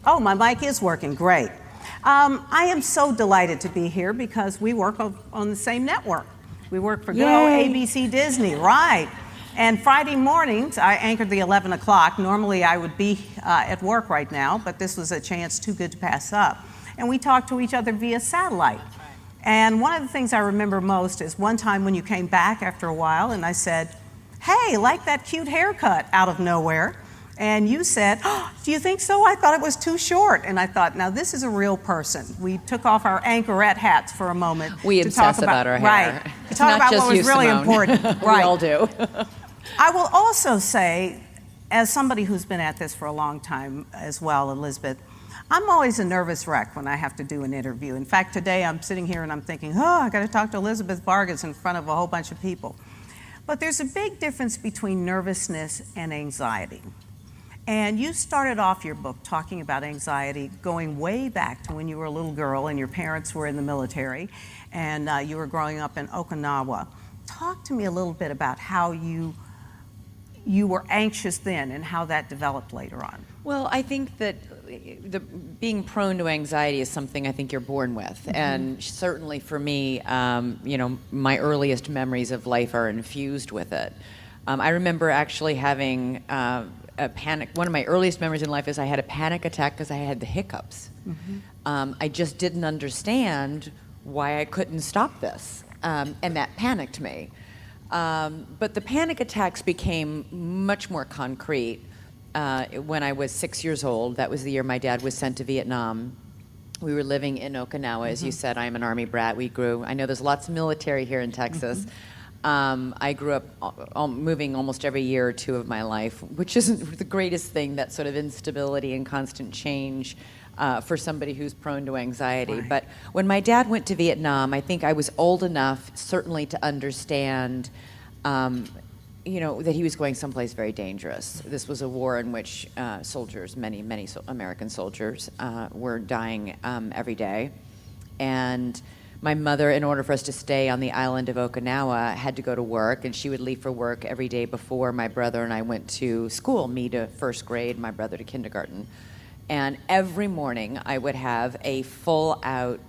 Oh, my mic is working, great. I am so delighted to be here because we work on the same network. We work for good old ABC Disney, right. And Friday mornings, I anchored the 11 o'clock. Normally I would be at work right now, but this was a chance too good to pass up. And we talked to each other via satellite. And one of the things I remember most is one time when you came back after a while and I said, hey, like that cute haircut out of nowhere. And you said, oh, do you think so? I thought it was too short. And I thought, now this is a real person. We took off our anchorette hats for a moment. We obsess about our hair. Right. To talk about what was really important. We all do. I will also say, as somebody who's been at this for a long time as well, Elizabeth, I'm always a nervous wreck when I have to do an interview. In fact, today I'm sitting here and I'm thinking, oh, I got to talk to Elizabeth Vargas in front of a whole bunch of people. But there's a big difference between nervousness and anxiety. And you started off your book talking about anxiety going way back to when you were a little girl and your parents were in the military and you were growing up in Okinawa. Talk to me a little bit about how you were anxious then and how that developed later on. Well, I think that being prone to anxiety is something I think you're born with. Mm-hmm. And certainly for me, my earliest memories of life are infused with it. I remember actually having a panic. One of my earliest memories in life is I had a panic attack because I had the hiccups. Mm-hmm. I just didn't understand why I couldn't stop this. And that panicked me. But the panic attacks became much more concrete when I was 6 years old. That was the year my dad was sent to Vietnam. We were living in Okinawa. As you said, I'm an Army brat. I know there's lots of military here in Texas. I grew up moving almost every year or two of my life, which isn't the greatest thing, that sort of instability and constant change for somebody who's prone to anxiety. Right. But when my dad went to Vietnam, I think I was old enough certainly to understand that he was going someplace very dangerous. This was a war in which soldiers, many American soldiers, were dying every day. And my mother, in order for us to stay on the island of Okinawa, had to go to work, and she would leave for work every day before my brother and I went to school, me to first grade, my brother to kindergarten. And every morning I would have a full-out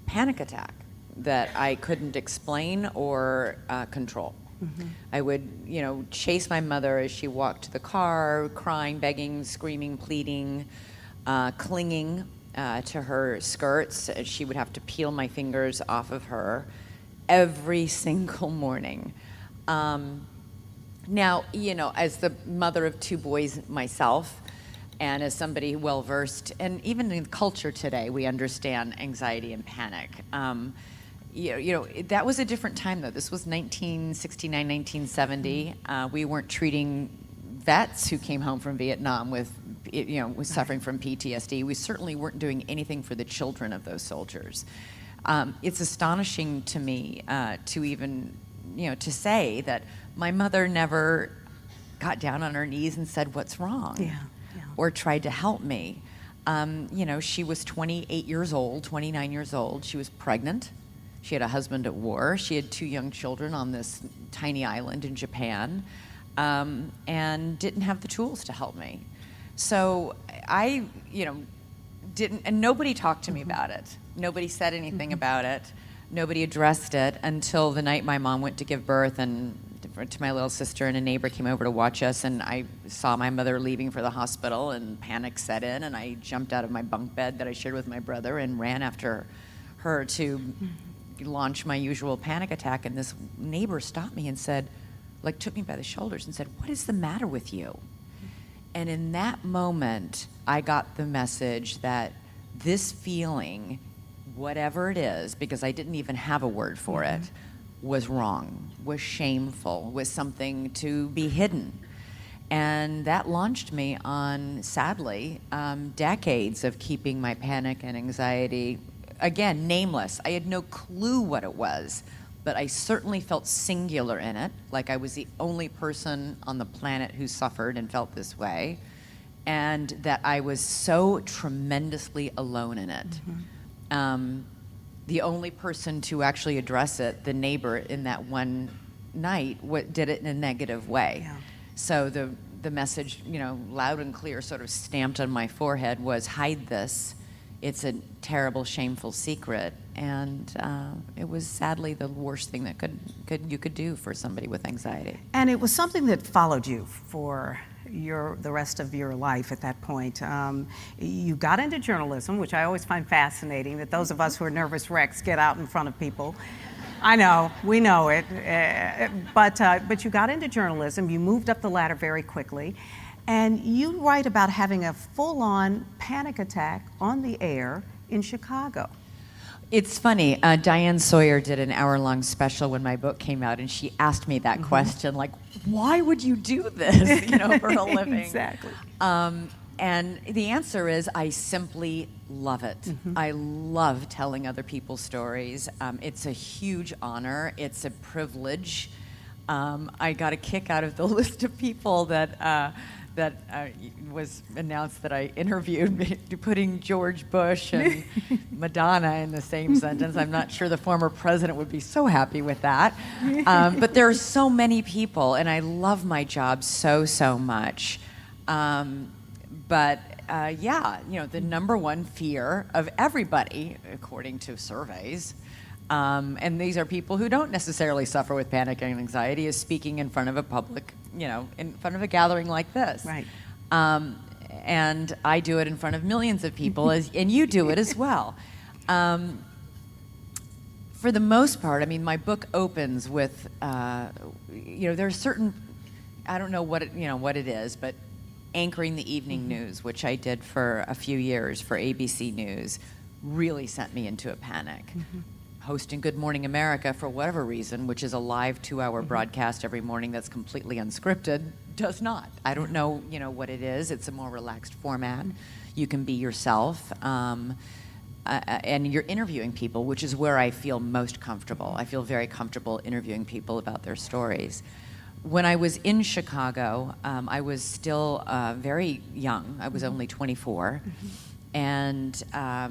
panic attack that I couldn't explain or control. Mm-hmm. I would, chase my mother as she walked to the car, crying, begging, screaming, pleading, clinging to her skirts. She would have to peel my fingers off of her every single morning. Now, as the mother of two boys myself, and as somebody well-versed, and even in culture today, we understand anxiety and panic. That was a different time, though. This was 1969, 1970. We weren't treating vets who came home from Vietnam with suffering from PTSD. We certainly weren't doing anything for the children of those soldiers. It's astonishing to me to even, to say that my mother never got down on her knees and said, "What's wrong?" Yeah. Or tried to help me. She was 28 years old, 29 years old. She was pregnant. She had a husband at war. She had two young children on this tiny island in Japan, and didn't have the tools to help me. So I, didn't, and nobody talked to me about it. Nobody said anything about it. Nobody addressed it until the night my mom went to give birth and to my little sister, and a neighbor came over to watch us, and I saw my mother leaving for the hospital, and panic set in, and I jumped out of my bunk bed that I shared with my brother and ran after her to launch my usual panic attack. And this neighbor stopped me and said, took me by the shoulders and said, "What is the matter with you?" And in that moment, I got the message that this feeling, whatever it is, because I didn't even have a word for it, was wrong, was shameful, was something to be hidden. And that launched me on, sadly, decades of keeping my panic and anxiety, again, nameless. I had no clue what it was, but I certainly felt singular in it, like I was the only person on the planet who suffered and felt this way, and that I was so tremendously alone in it. The only person to actually address it, the neighbor in that one night, did it in a negative way. Yeah. So the message, loud and clear, sort of stamped on my forehead was, hide this. It's a terrible, shameful secret. And it was sadly the worst thing that you could do for somebody with anxiety. And it was something that followed you for the rest of your life at that point. You got into journalism, which I always find fascinating, that those of us who are nervous wrecks get out in front of people. I know, we know it, but you got into journalism, you moved up the ladder very quickly, and you write about having a full-on panic attack on the air in Chicago. It's funny, Diane Sawyer did an hour-long special when my book came out, and she asked me that question, like, why would you do this, for a living? Exactly. And the answer is, I simply love it. I love telling other people's stories. It's a huge honor. It's a privilege. I got a kick out of the list of people that was announced that I interviewed, putting George Bush and Madonna in the same sentence. I'm not sure the former president would be so happy with that. But there are so many people, and I love my job so much. But the number one fear of everybody, according to surveys, and these are people who don't necessarily suffer with panic and anxiety, is speaking in front of a public, in front of a gathering like this. Right. And I do it in front of millions of people, and you do it as well. For the most part, I mean, my book opens with, there's certain, I don't know what it is, but anchoring the evening news, which I did for a few years for ABC News, really sent me into a panic. Hosting Good Morning America, for whatever reason, which is a live 2-hour broadcast every morning that's completely unscripted, does not. I don't know, what it is. It's a more relaxed format. You can be yourself. And you're interviewing people, which is where I feel most comfortable. I feel very comfortable interviewing people about their stories. When I was in Chicago, I was still very young. I was only 24. And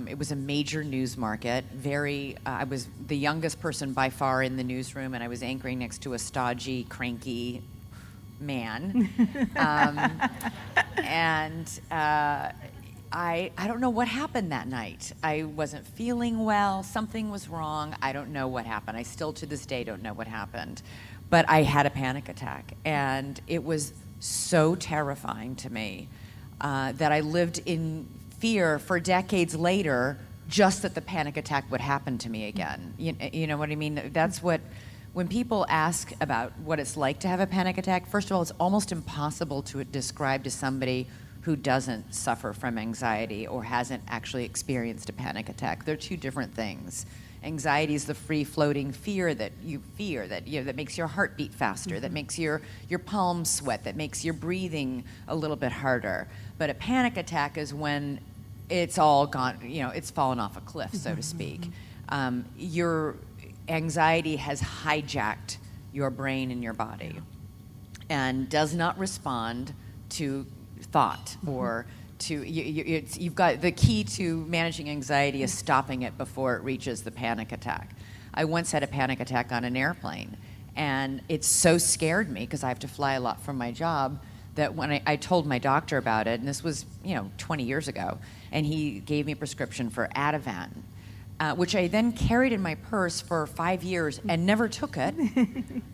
it was a major news market. I was the youngest person by far in the newsroom, and I was anchoring next to a stodgy, cranky man. I don't know what happened that night. I wasn't feeling well. Something was wrong. I don't know what happened. I still to this day don't know what happened. But I had a panic attack, and it was so terrifying to me that I lived in fear for decades later, just that the panic attack would happen to me again. You know what I mean? That's what, when people ask about what it's like to have a panic attack, first of all, it's almost impossible to describe to somebody who doesn't suffer from anxiety or hasn't actually experienced a panic attack. They're two different things. Anxiety is the free-floating fear that that makes your heart beat faster, that makes your palms sweat, that makes your breathing a little bit harder. But a panic attack is when it's all gone, it's fallen off a cliff, so to speak. Your anxiety has hijacked your brain and your body and does not respond to thought or you've got the key to managing anxiety is stopping it before it reaches the panic attack. I once had a panic attack on an airplane, and it so scared me because I have to fly a lot for my job that when I told my doctor about it, and this was 20 years ago, and he gave me a prescription for Ativan, which I then carried in my purse for 5 years and never took it,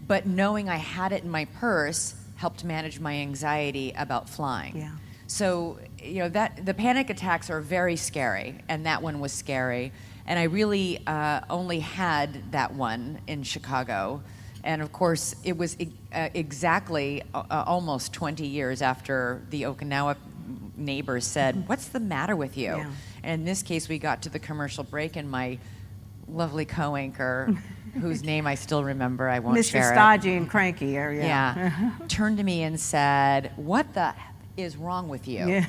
but knowing I had it in my purse helped manage my anxiety about flying. Yeah. So, that the panic attacks are very scary, and that one was scary. And I really only had that one in Chicago. And of course, it was exactly almost 20 years after the Okinawa neighbors said, "What's the matter with you?" Yeah. And in this case, we got to the commercial break, and my lovely co-anchor, whose name I still remember, I won't share it. Mr. Stodgy and Cranky. Yeah. Turned to me and said, "What the is wrong with you?" Yeah.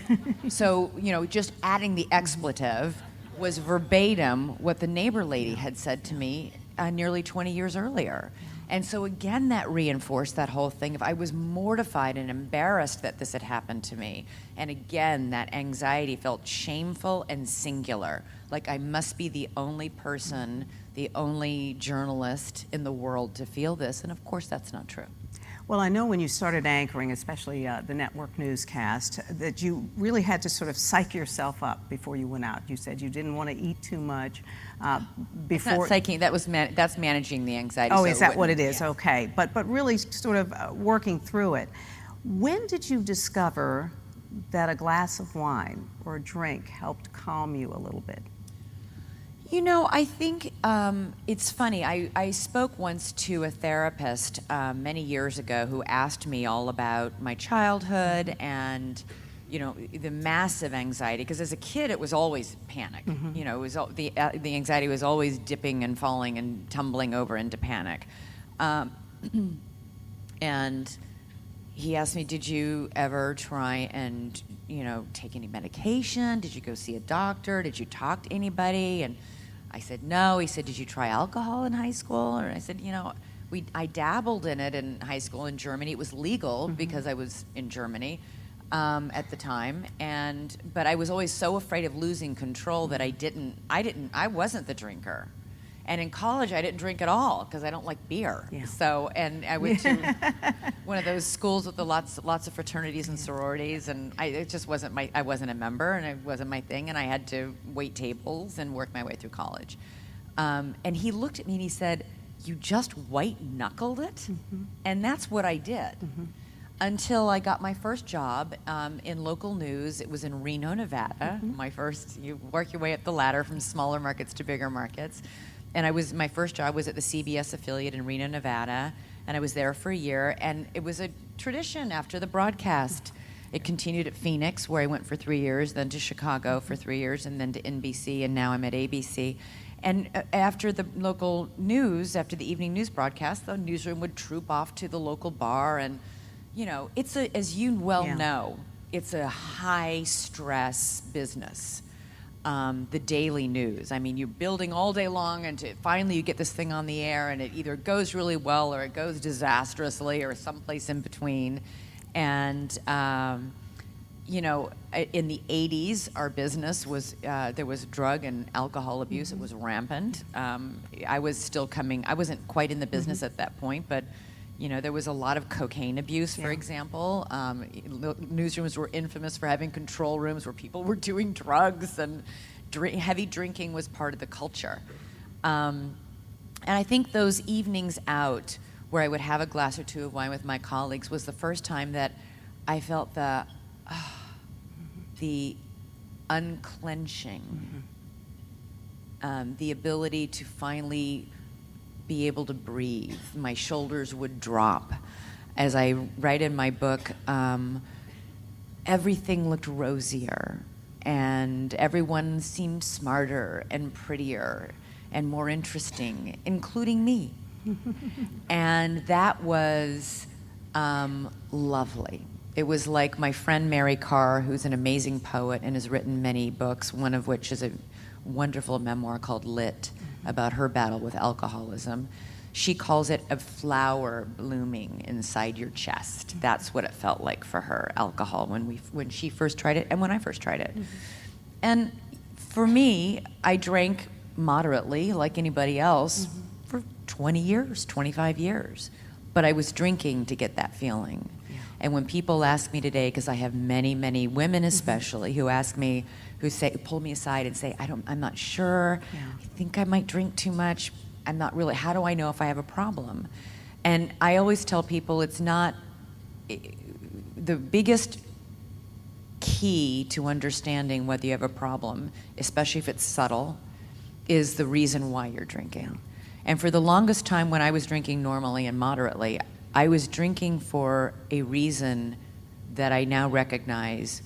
So, just adding the expletive was verbatim what the neighbor lady had said to me nearly 20 years earlier. And so again, that reinforced that whole thing of I was mortified and embarrassed that this had happened to me. And again, that anxiety felt shameful and singular. Like I must be the only person, the only journalist in the world to feel this. And of course, that's not true. Well, I know when you started anchoring, especially the network newscast, that you really had to sort of psych yourself up before you went out. You said you didn't want to eat too much before. It's not psyching. That's managing the anxiety. Oh, so is that what it is? Yeah. Okay, but really sort of working through it. When did you discover that a glass of wine or a drink helped calm you a little bit? You know, I think it's funny. I spoke once to a therapist many years ago who asked me all about my childhood and, you know, the massive anxiety. Because as a kid, it was always panic. Mm-hmm. You know, it was the anxiety was always dipping and falling and tumbling over into panic. And he asked me, did you ever try and, you know, take any medication? Did you go see a doctor? Did you talk to anybody? And I said, no. He said, did you try alcohol in high school? And I said, you know, I dabbled in it in high school in Germany. It was legal because I was in Germany at the time. But I was always so afraid of losing control that I wasn't the drinker. And in college, I didn't drink at all because I don't like beer. Yeah. So, and I went to one of those schools with lots of fraternities and sororities, and it just wasn't I wasn't a member, and it wasn't my thing, and I had to wait tables and work my way through college. And he looked at me and he said, "You just white-knuckled it?" And that's what I did. Until I got my first job in local news. It was in Reno, Nevada. You work your way up the ladder from smaller markets to bigger markets. And my first job was at the CBS affiliate in Reno, Nevada, and I was there for a year, and it was a tradition after the broadcast. It continued at Phoenix, where I went for 3 years, then to Chicago for 3 years, and then to NBC, and now I'm at ABC. And after the local news, after the evening news broadcast, the newsroom would troop off to the local bar, and, you know, as you well know, it's a high-stress business. The daily news. I mean, you're building all day long, and finally you get this thing on the air, and it either goes really well or it goes disastrously or someplace in between. And, you know, in the 80s, our business was, there was drug and alcohol abuse. It was rampant. I wasn't quite in the business at that point, but you know, there was a lot of cocaine abuse, for example. Newsrooms were infamous for having control rooms where people were doing drugs, and heavy drinking was part of the culture. And I think those evenings out where I would have a glass or two of wine with my colleagues was the first time that I felt the unclenching, the ability to finally be able to breathe. My shoulders would drop. As I write in my book, everything looked rosier, and everyone seemed smarter and prettier and more interesting, including me. And that was lovely. It was like my friend Mary Carr, who's an amazing poet and has written many books, one of which is a wonderful memoir called Lit, about her battle with alcoholism. She calls it a flower blooming inside your chest. That's what it felt like for her, alcohol, when she first tried it and when I first tried it. And for me, I drank moderately, like anybody else, for 20 years, 25 years. But I was drinking to get that feeling. And when people ask me today, because I have many, many women especially, who ask me, pull me aside and say, I'm not sure, I think I might drink too much, I'm not really, how do I know if I have a problem? And I always tell people it's not, the biggest key to understanding whether you have a problem, especially if it's subtle, is the reason why you're drinking. And for the longest time when I was drinking normally and moderately, I was drinking for a reason that I now recognize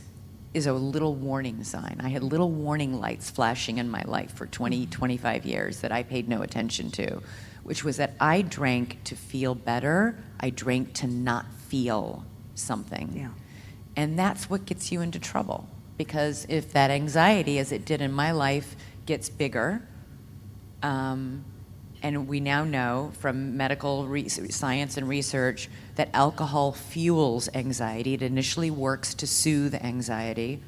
is a little warning sign. I had little warning lights flashing in my life for 20, 25 years that I paid no attention to, which was that I drank to feel better. I drank to not feel something. Yeah. And that's what gets you into trouble. Because if that anxiety, as it did in my life, gets bigger, and we now know from medical science and research that alcohol fuels anxiety. It initially works to soothe anxiety,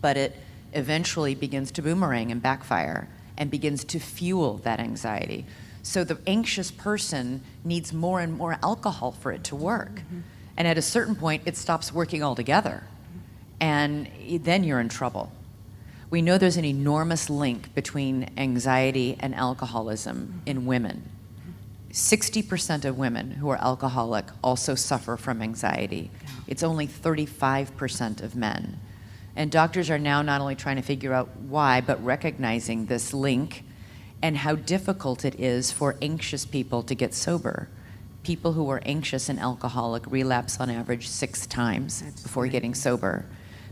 but it eventually begins to boomerang and backfire and begins to fuel that anxiety. So the anxious person needs more and more alcohol for it to work. And at a certain point, it stops working altogether. And then you're in trouble. We know there's an enormous link between anxiety and alcoholism in women. 60% of women who are alcoholic also suffer from anxiety. It's only 35% of men. And doctors are now not only trying to figure out why, but recognizing this link and how difficult it is for anxious people to get sober. People who are anxious and alcoholic relapse on average 6 times before getting sober,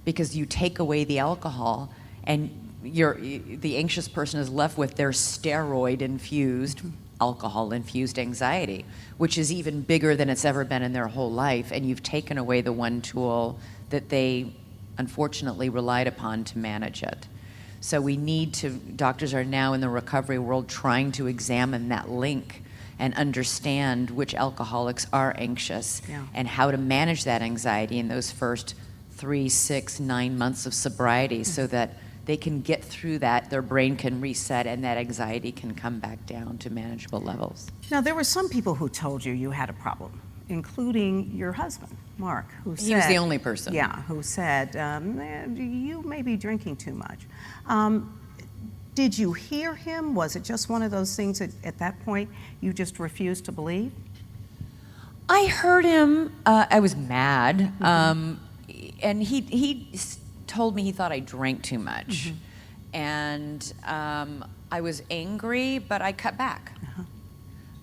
because you take away the alcohol and the anxious person is left with their steroid-infused, alcohol-infused anxiety, which is even bigger than it's ever been in their whole life, and you've taken away the one tool that they unfortunately relied upon to manage it. So doctors are now in the recovery world trying to examine that link and understand which alcoholics are anxious and how to manage that anxiety in those first 3, 6, 9 months of sobriety so that they can get through that, their brain can reset, and that anxiety can come back down to manageable levels. Now, there were some people who told you had a problem, including your husband, Mark, who said... He was the only person. Yeah, who said, you may be drinking too much. Did you hear him? Was it just one of those things that at that point you just refused to believe? I heard him. I was mad. And he told me he thought I drank too much. And I was angry, but I cut back.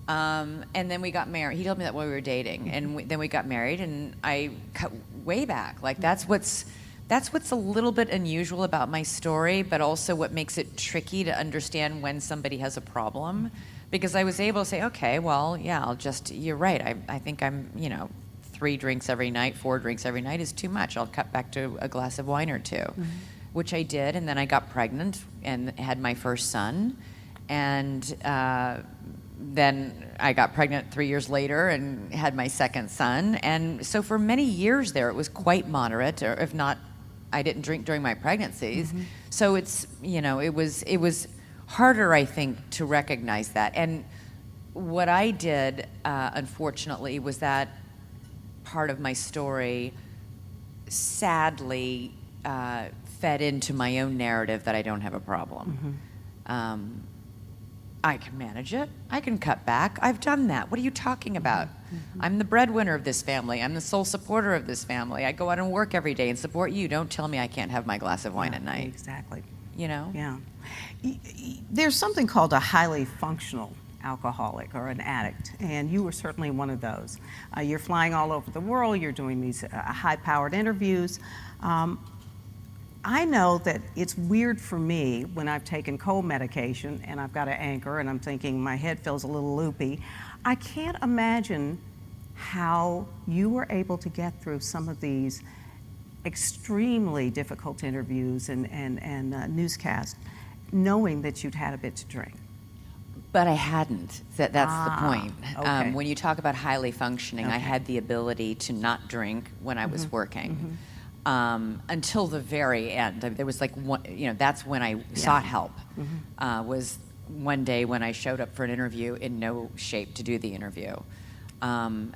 And then we got married. He told me that while we were dating. And then we got married, and I cut way back. Like, that's what's a little bit unusual about my story, but also what makes it tricky to understand when somebody has a problem. Because I was able to say, okay, well, yeah, you're right. I think I'm, 3 drinks every night, 4 drinks every night is too much. I'll cut back to a glass of wine or 2, which I did. And then I got pregnant and had my first son. And then I got pregnant 3 years later and had my second son. And so for many years there, it was quite moderate, or if not, I didn't drink during my pregnancies. So it's, it was harder, I think, to recognize that. And what I did, unfortunately, was that part of my story sadly fed into my own narrative that I don't have a problem. I can manage it. I can cut back. I've done that. What are you talking about? I'm the breadwinner of this family. I'm the sole supporter of this family. I go out and work every day and support you. Don't tell me I can't have my glass of wine at night. Exactly. Yeah. There's something called a highly functional alcoholic or an addict, and you were certainly one of those. You're flying all over the world. You're doing these high-powered interviews. I know that it's weird for me when I've taken cold medication and I've got an anchor and I'm thinking my head feels a little loopy. I can't imagine how you were able to get through some of these extremely difficult interviews and newscasts knowing that you'd had a bit to drink. But I hadn't. That's the point. Okay. When you talk about highly functioning, Okay. I had the ability to not drink when I was working. Until the very end. There was like one, that's when I sought help. Was one day when I showed up for an interview in no shape to do the interview. But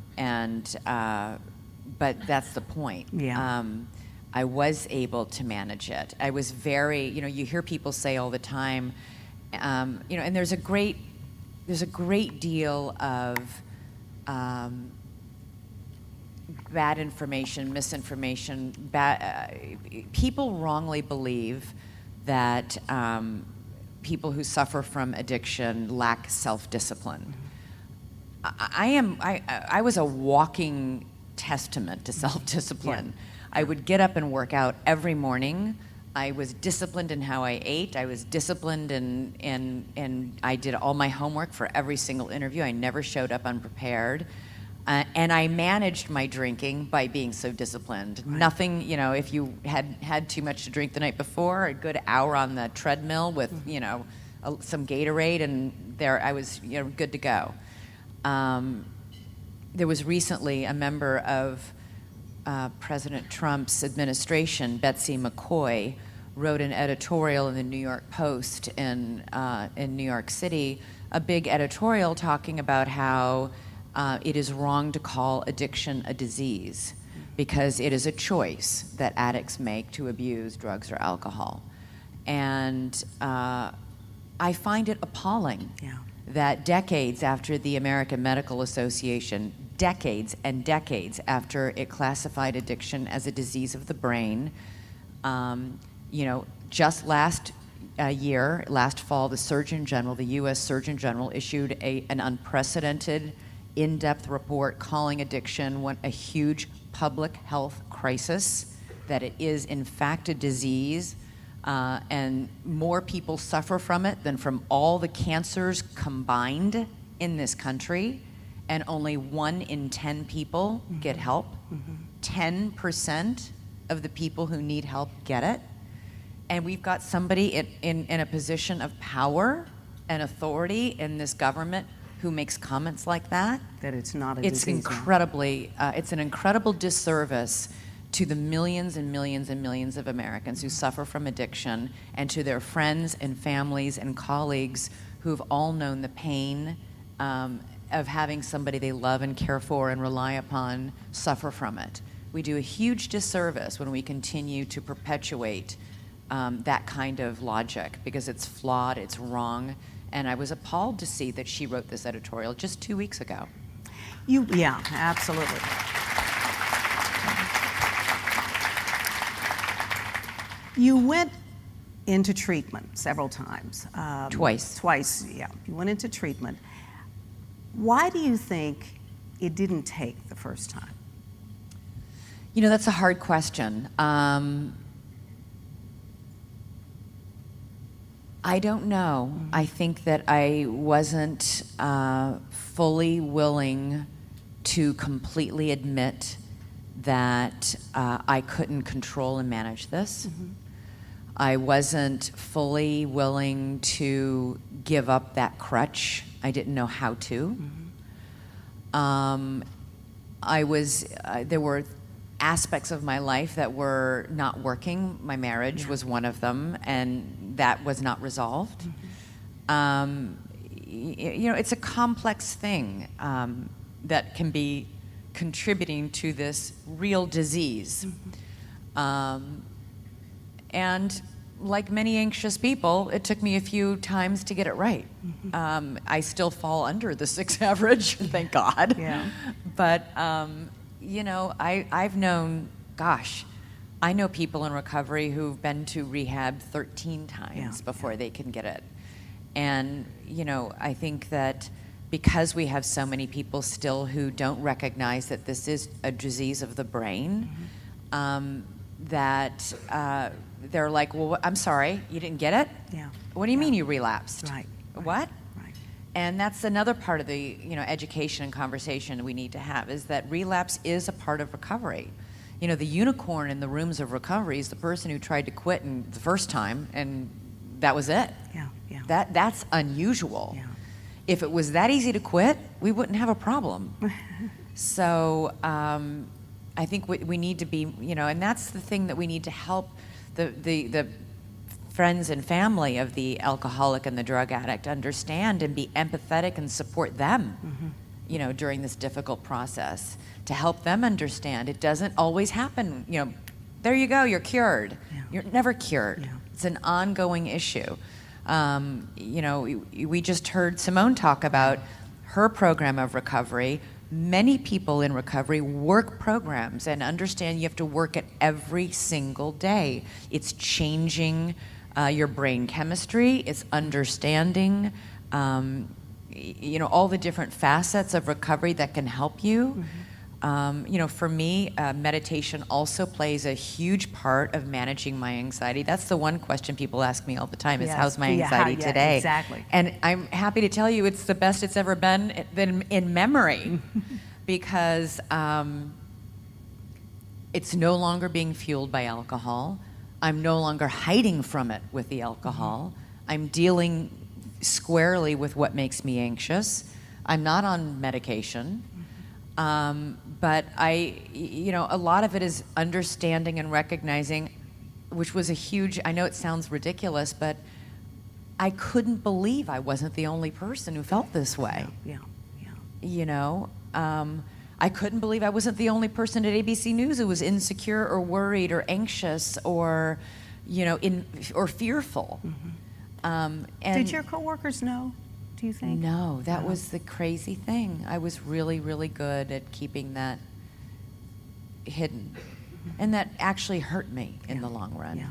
that's the point. Yeah. I was able to manage it. I was very, you hear people say all the time, and there's a great deal of bad information, misinformation. People wrongly believe that people who suffer from addiction lack self-discipline. I was a walking testament to self-discipline. Yeah. I would get up and work out every morning. I was disciplined in how I ate. I was disciplined and I did all my homework for every single interview. I never showed up unprepared. And I managed my drinking by being so disciplined. Right. Nothing, if you had too much to drink the night before, a good hour on the treadmill with, some Gatorade, and there I was, good to go. There was recently a member of President Trump's administration, Betsy McCoy, wrote an editorial in the New York Post in New York City, a big editorial talking about how it is wrong to call addiction a disease because it is a choice that addicts make to abuse drugs or alcohol. And I find it appalling that decades after the American Medical Association, decades and decades after it classified addiction as a disease of the brain, just last fall, the Surgeon General, the U.S. Surgeon General, issued an unprecedented, in-depth report calling addiction a huge public health crisis, that it is in fact a disease, and more people suffer from it than from all the cancers combined in this country, and only 1 in 10 people get help. 10% of the people who need help get it. And we've got somebody in a position of power and authority in this government who makes comments like that. That it's not a disease. It's an incredible disservice to the millions and millions and millions of Americans who suffer from addiction, and to their friends and families and colleagues who've all known the pain of having somebody they love and care for and rely upon suffer from it. We do a huge disservice when we continue to perpetuate that kind of logic, because it's flawed, it's wrong, and I was appalled to see that she wrote this editorial just 2 weeks ago. Yeah, absolutely. You went into treatment several times. Twice, yeah. You went into treatment. Why do you think it didn't take the first time? That's a hard question. I don't know. I think that I wasn't fully willing to completely admit that I couldn't control and manage this. I wasn't fully willing to give up that crutch. I didn't know how to. There were aspects of my life that were not working. My marriage was one of them, and that was not resolved. It's a complex thing that can be contributing to this real disease. And like many anxious people, it took me a few times to get it right. I still fall under the 6 average, thank God. Yeah. But I've known, I know people in recovery who've been to rehab 13 times before they can get it. And, I think that because we have so many people still who don't recognize that this is a disease of the brain, that they're like, well, I'm sorry, you didn't get it? Yeah. What do you mean you relapsed? Right. What? Right. And that's another part of the education and conversation we need to have, is that relapse is a part of recovery. The unicorn in the rooms of recovery is the person who tried to quit the first time and that was it. Yeah. That's unusual. Yeah. If it was that easy to quit, we wouldn't have a problem. So I think we need to be, and that's the thing that we need to help the friends and family of the alcoholic and the drug addict understand and be empathetic and support them, during this difficult process, to help them understand it doesn't always happen. There you go, you're cured. Yeah. You're never cured. Yeah. It's an ongoing issue. We just heard Simone talk about her program of recovery. Many people in recovery work programs and understand you have to work it every single day. It's changing your brain chemistry. It's understanding, all the different facets of recovery that can help you. For me, meditation also plays a huge part of managing my anxiety. That's the one question people ask me all the time, is how's my anxiety today? Exactly. And I'm happy to tell you it's the best it's ever been in memory, because it's no longer being fueled by alcohol. I'm no longer hiding from it with the alcohol. I'm dealing squarely with what makes me anxious. I'm not on medication. But a lot of it is understanding and recognizing which was a huge, I know it sounds ridiculous, but I couldn't believe I wasn't the only person who felt this way. Yeah. You know, I couldn't believe I wasn't the only person at ABC News who was insecure or worried or anxious or, you know, or fearful. And Did your coworkers know, do you think? No, that was the crazy thing. I was really, really good at keeping that hidden. And that actually hurt me in the long run. Yeah.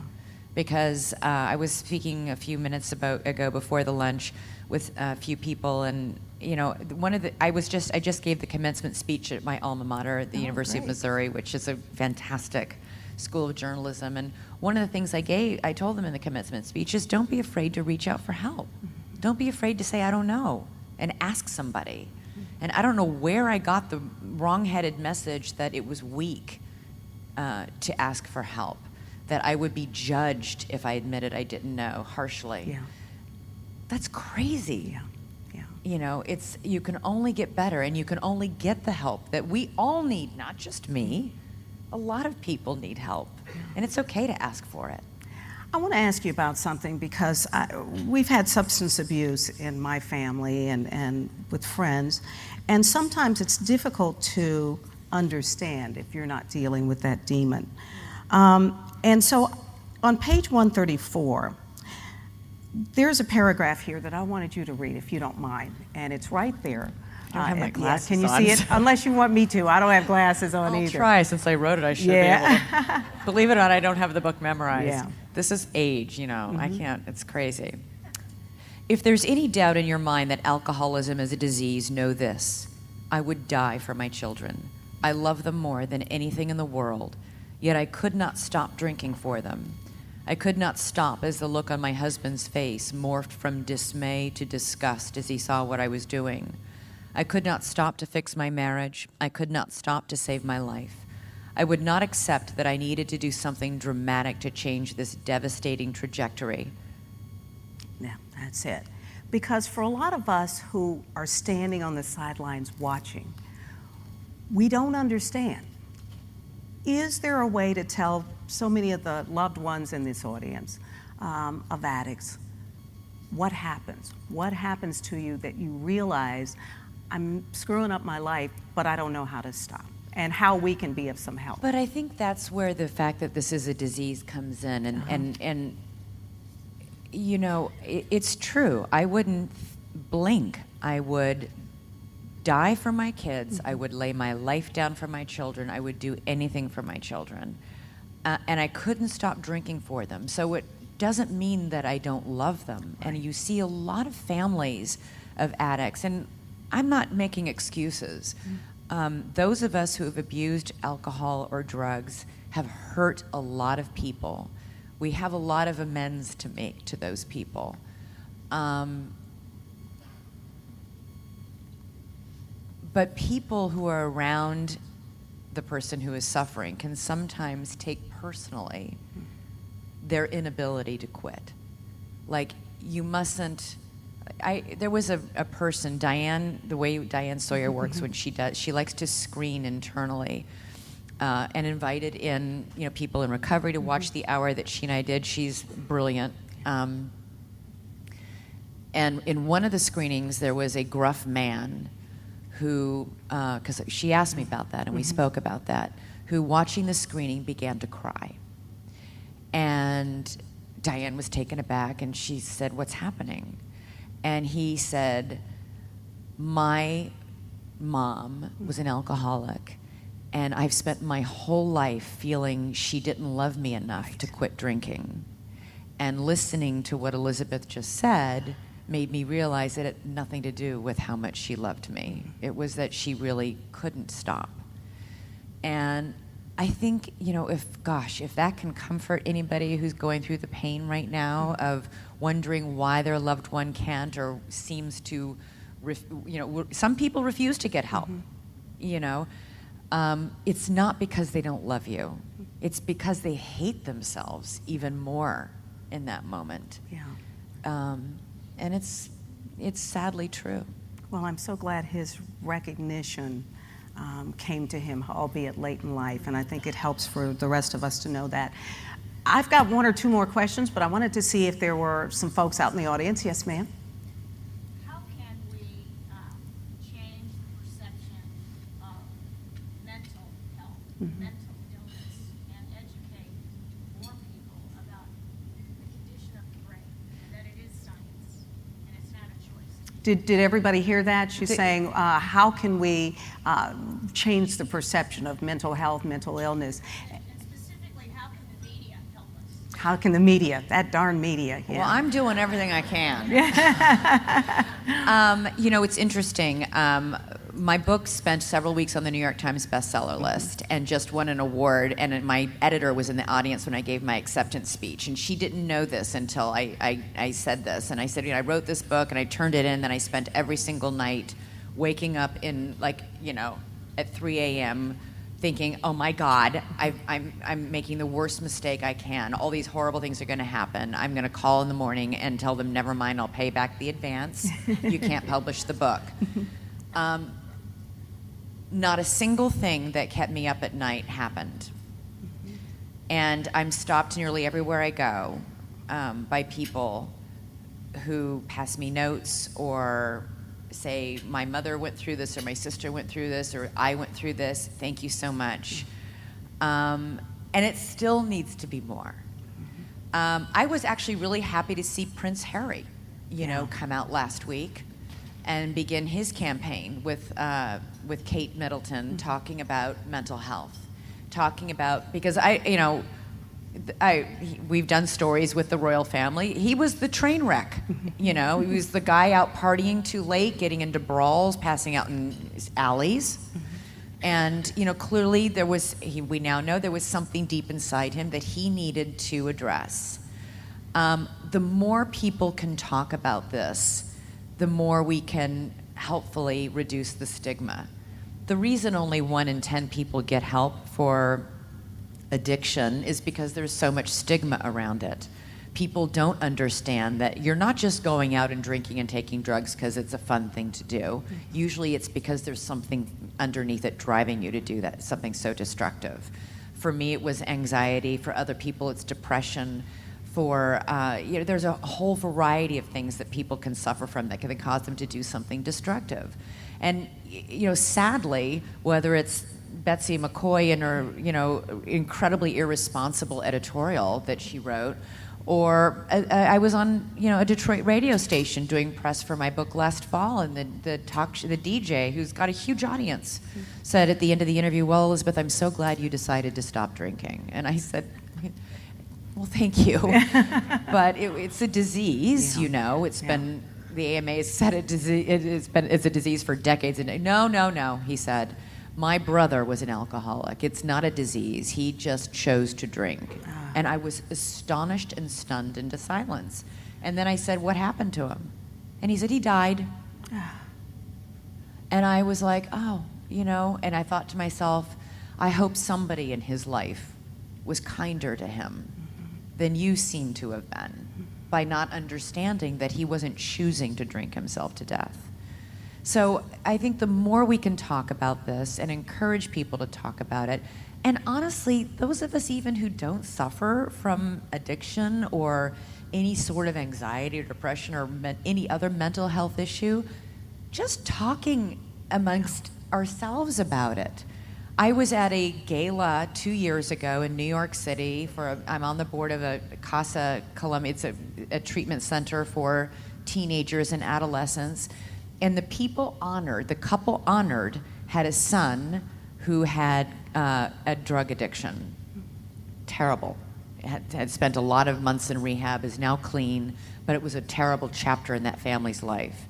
Because I was speaking a few minutes ago before the lunch with a few people, and you know, I just gave the commencement speech at my alma mater at the University of Missouri, which is a fantastic school of journalism. And one of the things I told them in the commencement speech is, don't be afraid to reach out for help. Don't be afraid to say, I don't know, and ask somebody. And I don't know where I got the wrong-headed message that it was weak to ask for help, that I would be judged if I admitted I didn't know harshly. Yeah. That's crazy. Yeah. You know, you can only get better, and you can only get the help that we all need, not just me. A lot of people need help, and it's okay to ask for it. I want to ask you about something, because we've had substance abuse in my family and with friends, and sometimes it's difficult to understand if you're not dealing with that demon. And so on page 134, there's a paragraph here that I wanted you to read, if you don't mind, and it's right there. I don't have my glasses can you on, see it? so- Unless you want me to. I don't have glasses on I'll either. try. Since I wrote it, I should be able to. Believe it or not, I don't have the book memorized. Yeah. This is age, you know. I can't. It's crazy. If there's any doubt in your mind that alcoholism is a disease, know this. I would die for my children. I love them more than anything in the world, yet I could not stop drinking for them. I could not stop as the look on my husband's face morphed from dismay to disgust as he saw what I was doing. I could not stop to fix my marriage. I could not stop to save my life. I would not accept that I needed to do something dramatic to change this devastating trajectory. Yeah, that's it. Because for a lot of us who are standing on the sidelines watching, we don't understand. Is there a way to tell so many of the loved ones in this audience of addicts what happens? What happens to you that you realize, I'm screwing up my life, but I don't know how to stop, and how we can be of some help? But I think that's where the fact that this is a disease comes in, and you know, it's true. I wouldn't blink. I would die for my kids. I would lay my life down for my children. I would do anything for my children. And I couldn't stop drinking for them. So it doesn't mean that I don't love them. And you see a lot of families of addicts, and I'm not making excuses. Those of us who have abused alcohol or drugs have hurt a lot of people. We have a lot of amends to make to those people. But people who are around the person who is suffering can sometimes take personally their inability to quit. Like, you mustn't, there was a person, Diane, the way Diane Sawyer works when she likes to screen internally and invited in, you know, people in recovery to watch the hour that she and I did. She's brilliant. And in one of the screenings, there was a gruff man who, because she asked me about that and we spoke about that, who, watching the screening, began to cry. And Diane was taken aback and she said, "What's happening?" And he said, "My mom was an alcoholic, and I've spent my whole life feeling she didn't love me enough to quit drinking. And listening to what Elizabeth just said made me realize that it had nothing to do with how much she loved me. It was that she really couldn't stop." And I think, you know, if that can comfort anybody who's going through the pain right now of wondering why their loved one can't or seems to, some people refuse to get help, you know. It's not because they don't love you. It's because they hate themselves even more in that moment. Yeah. And it's sadly true. Well, I'm so glad his recognition came to him, albeit late in life, and I think it helps for the rest of us to know that. I've got one or two more questions, but I wanted to see if there were some folks out in the audience. Yes, ma'am. How can we change the perception of mental health, mental illness, and educate more people about the condition of the brain, and that it is science, and it's not a choice? Did everybody hear that? She's saying, how can we change the perception of mental health, mental illness? And specifically, how can the media help us? How can the media, that darn media? Yeah. Well, I'm doing everything I can. It's interesting. My book spent several weeks on the New York Times bestseller list and just won an award. And my editor was in the audience when I gave my acceptance speech. And she didn't know this until I said this. And I said, I wrote this book and I turned it in. Then I spent every single night waking up at 3 a.m. thinking, oh my God, I'm making the worst mistake I can. All these horrible things are going to happen. I'm going to call in the morning and tell them, never mind, I'll pay back the advance. You can't publish the book. Not a single thing that kept me up at night happened. And I'm stopped nearly everywhere I go by people who pass me notes or say, my mother went through this, or my sister went through this, or I went through this. Thank you so much. And it still needs to be more. I was actually really happy to see Prince Harry, come out last week and begin his campaign with Kate Middleton talking about mental health, because we've done stories with the royal family. He was the train wreck, he was the guy out partying too late, getting into brawls, passing out in alleys. And, clearly we now know there was something deep inside him that he needed to address. The more people can talk about this, the more we can helpfully reduce the stigma. The reason only 1 in 10 people get help for addiction is because there's so much stigma around it. People don't understand that you're not just going out and drinking and taking drugs because it's a fun thing to do. Usually it's because there's something underneath it driving you to do that, something so destructive. For me, it was anxiety. For other people, it's depression. There's a whole variety of things that people can suffer from that can cause them to do something destructive. And, sadly, whether it's Betsy McCoy and her, incredibly irresponsible editorial that she wrote, or I was on, a Detroit radio station doing press for my book last fall, and the DJ, who's got a huge audience, said at the end of the interview, well, Elizabeth, I'm so glad you decided to stop drinking. And I said, well, thank you. But it's a disease, It's been, the AMA has said it's a disease for decades. And no, he said, my brother was an alcoholic. It's not a disease. He just chose to drink. And I was astonished and stunned into silence. And then I said, what happened to him? And he said, he died. And I was like, and I thought to myself, I hope somebody in his life was kinder to him than you seem to have been, by not understanding that he wasn't choosing to drink himself to death. So I think the more we can talk about this and encourage people to talk about it, and honestly, those of us even who don't suffer from addiction or any sort of anxiety or depression or any other mental health issue, just talking amongst ourselves about it. I was at a gala 2 years ago in New York City I'm on the board of a Casa Columbia. It's a treatment center for teenagers and adolescents. And the couple honored had a son who had a drug addiction. Terrible. Had spent a lot of months in rehab, is now clean, but it was a terrible chapter in that family's life.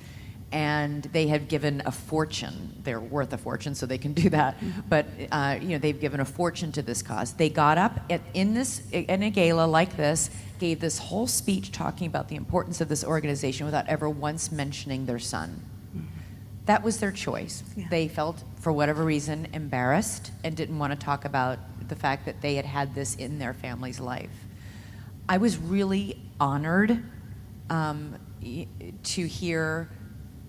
And they had given a fortune. They're worth a fortune, so they can do that. But they've given a fortune to this cause. They got up in a gala like this, gave this whole speech talking about the importance of this organization without ever once mentioning their son. That was their choice. Yeah. They felt, for whatever reason, embarrassed and didn't want to talk about the fact that they had had this in their family's life. I was really honored to hear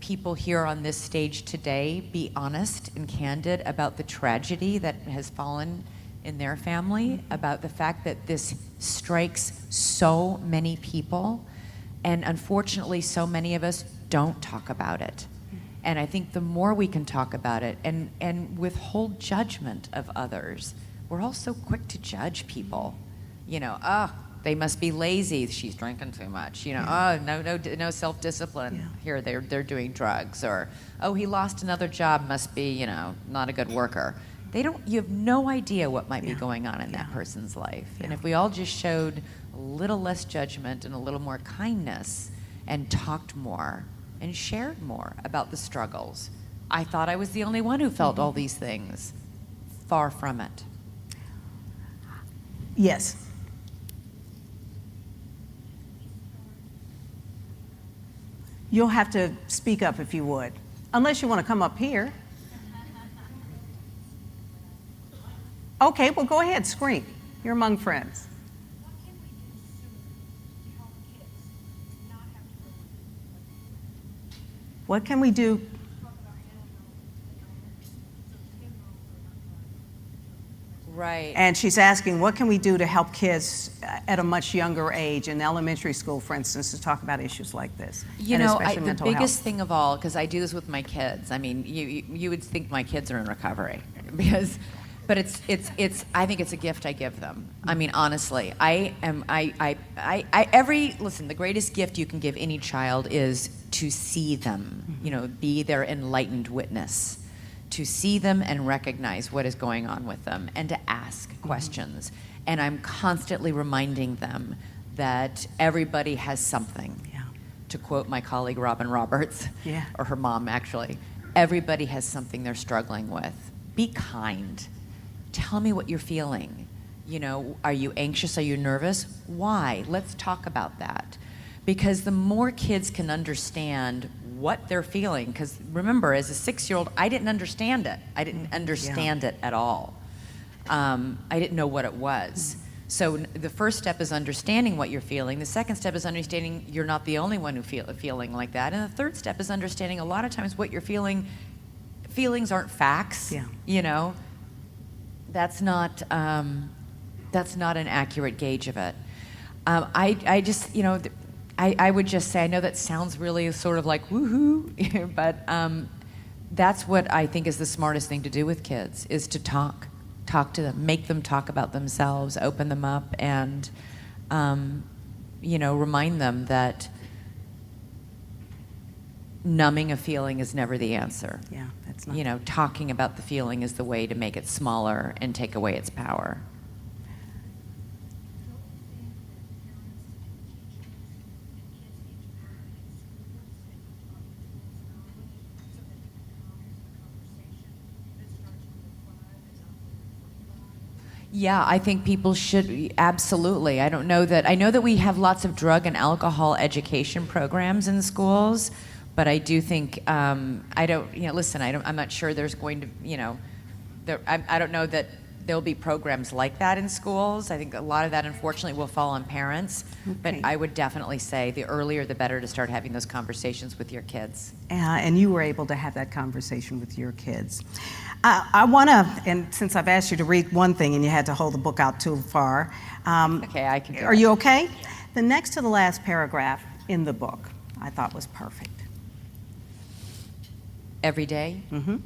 people here on this stage today be honest and candid about the tragedy that has fallen in their family about the fact that this strikes so many people, and unfortunately so many of us don't talk about it. And I think the more we can talk about it and withhold judgment of others, we're all so quick to judge people. You know, oh, they must be lazy, she's drinking too much. You know, oh, no self-discipline. Yeah. Here they're doing drugs. Or, oh, he lost another job, must be, you know, not a good worker. You have no idea what might be going on in that person's life. And if we all just showed a little less judgment and a little more kindness and talked more and shared more about the struggles. I thought I was the only one who felt all these things. Far from it. Yes. You'll have to speak up if you would, unless you want to come up here. Okay, well, go ahead, scream. You're among friends. What can we do soon to help kids not have to go What can we do? talk about Right. And she's asking, what can we do to help kids at a much younger age, in elementary school, for instance, to talk about issues like this? You and know, especially the mental biggest health. thing of all, because I do this with my kids. I mean, you would think my kids are in recovery, but it's. I think it's a gift I give them. I mean, honestly, listen. The greatest gift you can give any child is to see them. You know, be their enlightened witness. To see them and recognize what is going on with them, and to ask questions. And I'm constantly reminding them that everybody has something. Yeah. To quote my colleague Robin Roberts, Yeah. or her mom actually, everybody has something they're struggling with. Be kind. Tell me what you're feeling. You know, are you anxious? Are you nervous? Why? Let's talk about that. Because the more kids can understand what they're feeling, because remember, as a 6-year-old, I didn't understand it. I didn't understand it at all. I didn't know what it was. So the first step is understanding what you're feeling. The second step is understanding you're not the only one who feeling like that. And the third step is understanding a lot of times what you're feeling, feelings aren't facts. Yeah. You know, that's not an accurate gauge of it. I just, you know, I would just say, I know that sounds really sort of like woohoo, but that's what I think is the smartest thing to do with kids, is to talk to them, make them talk about themselves, open them up, and you know, remind them that numbing a feeling is never the answer. Yeah, that's not. You know, talking about the feeling is the way to make it smaller and take away its power. Yeah, I think people should, absolutely. I know that we have lots of drug and alcohol education programs in schools, but I do think, I'm not sure there's going to, you know, I don't know that there'll be programs like that in schools. I think a lot of that, unfortunately, will fall on parents. But Okay. I would definitely say the earlier the better to start having those conversations with your kids. And you were able to have that conversation with your kids. I want to, and since I've asked you to read one thing and you had to hold the book out too far. Okay, I can do Are it. you okay? The next to the last paragraph in the book, I thought was perfect. Every day? Mm-hmm.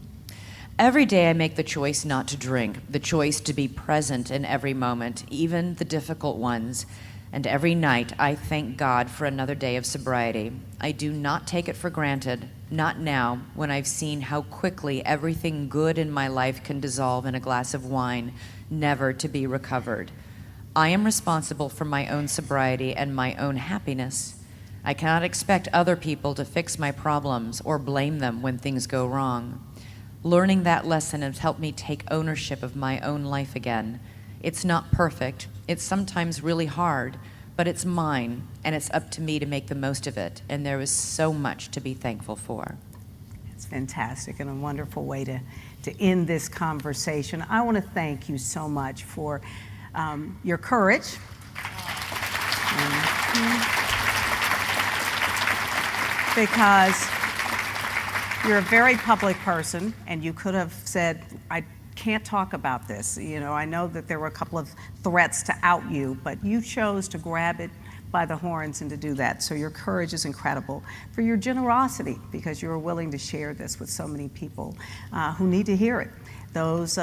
Every day I make the choice not to drink, the choice to be present in every moment, even the difficult ones. And every night I thank God for another day of sobriety. I do not take it for granted, not now, when I've seen how quickly everything good in my life can dissolve in a glass of wine, never to be recovered. I am responsible for my own sobriety and my own happiness. I cannot expect other people to fix my problems or blame them when things go wrong. Learning that lesson has helped me take ownership of my own life again. It's not perfect. It's sometimes really hard, but it's mine, and it's up to me to make the most of it. And there is so much to be thankful for. It's fantastic and a wonderful way to end this conversation. I want to thank you so much for your courage. Because you're a very public person, and you could have said, I can't talk about this. You know, I know that there were a couple of threats to out you, but you chose to grab it by the horns and to do that. So your courage is incredible. For your generosity, because you were willing to share this with so many people who need to hear it. Those,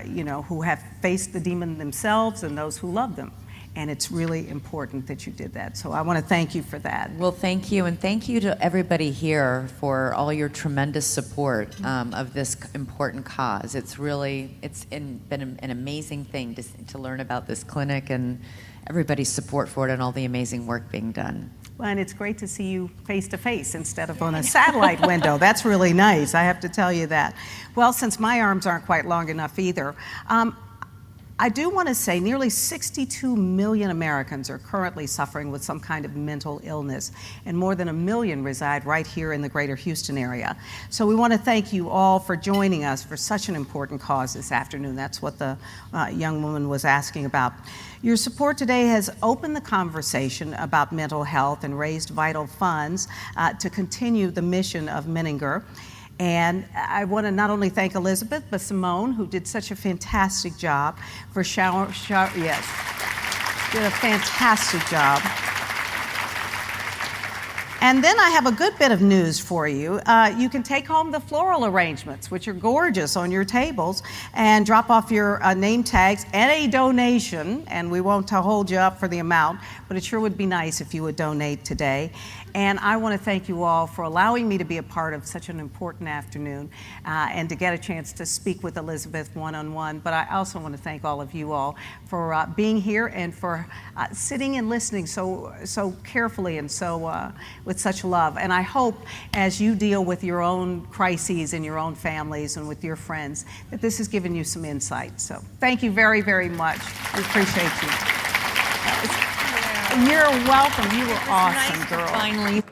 you know, who have faced the demon themselves and those who love them. And it's really important that you did that. So I want to thank you for that. Well, thank you, and thank you to everybody here for all your tremendous support of this important cause. It's really, been an amazing thing to learn about this clinic and everybody's support for it and all the amazing work being done. Well, and it's great to see you face to face instead of on a satellite window. That's really nice, I have to tell you that. Well, since my arms aren't quite long enough either, I do want to say nearly 62 million Americans are currently suffering with some kind of mental illness, and more than 1 million reside right here in the greater Houston area. So we want to thank you all for joining us for such an important cause this afternoon. That's what the young woman was asking about. Your support today has opened the conversation about mental health and raised vital funds to continue the mission of Menninger. And I want to not only thank Elizabeth, but Simone, who did such a fantastic job for yes, did a fantastic job. And then I have a good bit of news for you. You can take home the floral arrangements, which are gorgeous, on your tables, and drop off your name tags and a donation. And we won't hold you up for the amount, but it sure would be nice if you would donate today. And I want to thank you all for allowing me to be a part of such an important afternoon and to get a chance to speak with Elizabeth one-on-one. But I also want to thank all of you all for being here and for sitting and listening so carefully and so with such love. And I hope as you deal with your own crises in your own families and with your friends, that this has given you some insight. So thank you very, very much. We appreciate you. You're welcome. You were awesome, girl. Finally.